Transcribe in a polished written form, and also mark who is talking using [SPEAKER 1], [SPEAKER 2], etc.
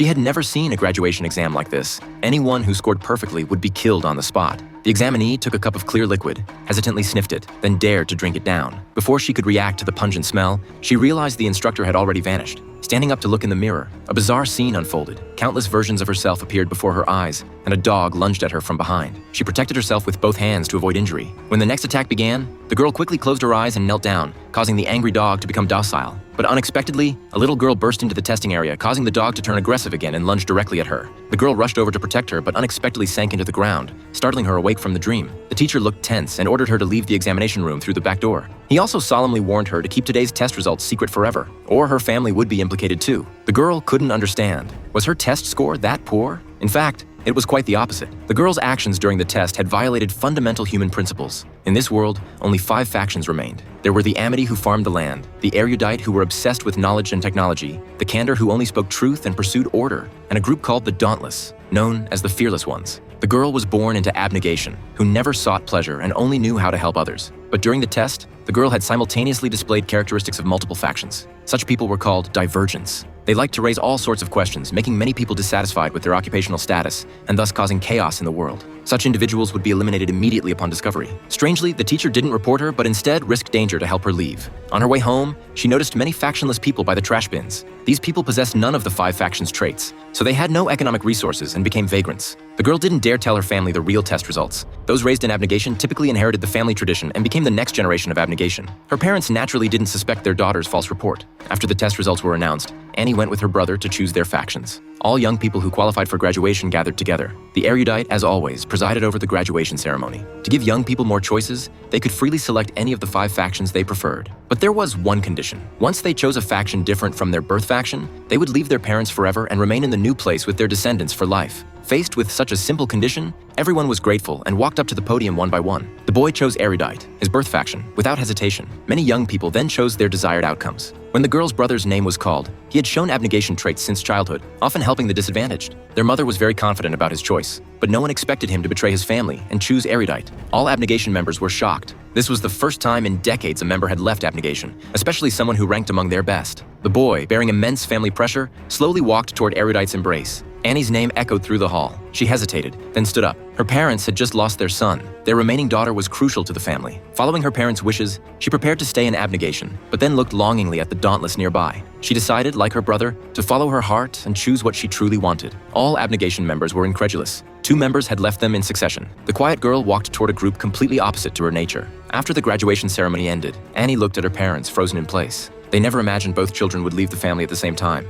[SPEAKER 1] She had never seen a graduation exam like this. Anyone who scored perfectly would be killed on the spot. The examinee took a cup of clear liquid, hesitantly sniffed it, then dared to drink it down. Before she could react to the pungent smell, she realized the instructor had already vanished. Standing up to look in the mirror, a bizarre scene unfolded. Countless versions of herself appeared before her eyes, and a dog lunged at her from behind. She protected herself with both hands to avoid injury. When the next attack began, the girl quickly closed her eyes and knelt down, causing the angry dog to become docile. But unexpectedly, a little girl burst into the testing area, causing the dog to turn aggressive again and lunge directly at her. The girl rushed over to protect her, but unexpectedly sank into the ground, startling her awake from the dream. The teacher looked tense and ordered her to leave the examination room through the back door. He also solemnly warned her to keep today's test results secret forever, or her family would be implicated too. The girl couldn't understand. Was her test score that poor? In fact, it was quite the opposite. The girl's actions during the test had violated fundamental human principles. In this world, only 5 factions remained. There were the Amity who farmed the land, the erudite who were obsessed with knowledge and technology, the candor who only spoke truth and pursued order, and a group called the Dauntless, known as the Fearless Ones. The girl was born into abnegation, who never sought pleasure and only knew how to help others. But during the test, the girl had simultaneously displayed characteristics of multiple factions. Such people were called divergents. They liked to raise all sorts of questions, making many people dissatisfied with their occupational status and thus causing chaos in the world. Such individuals would be eliminated immediately upon discovery. Strangely, the teacher didn't report her, but instead risked danger to help her leave. On her way home, she noticed many factionless people by the trash bins. These people possessed none of the 5 factions' traits, so they had no economic resources and became vagrants. The girl didn't dare tell her family the real test results. Those raised in abnegation typically inherited the family tradition and became the next generation of abnegation. Her parents naturally didn't suspect their daughter's false report. After the test results were announced, Annie went with her brother to choose their factions. All young people who qualified for graduation gathered together. The erudite, as always, presided over the graduation ceremony. To give young people more choices, they could freely select any of the 5 factions they preferred. But there was one condition. Once they chose a faction different from their birth faction, they would leave their parents forever and remain in the new place with their descendants for life. Faced with such a simple condition, everyone was grateful and walked up to the podium one by one. The boy chose erudite, his birth faction, without hesitation. Many young people then chose their desired outcomes. When the girl's brother's name was called, he had shown abnegation traits since childhood, often helping the disadvantaged. Their mother was very confident about his choice, but no one expected him to betray his family and choose erudite. All abnegation members were shocked. This was the first time in decades a member had left abnegation, especially someone who ranked among their best. The boy, bearing immense family pressure, slowly walked toward erudite's embrace. Annie's name echoed through the hall. She hesitated, then stood up. Her parents had just lost their son. Their remaining daughter was crucial to the family. Following her parents' wishes, she prepared to stay in abnegation, but then looked longingly at the Dauntless nearby. She decided, like her brother, to follow her heart and choose what she truly wanted. All abnegation members were incredulous. 2 members had left them in succession. The quiet girl walked toward a group completely opposite to her nature. After the graduation ceremony ended, Annie looked at her parents, frozen in place. They never imagined both children would leave the family at the same time.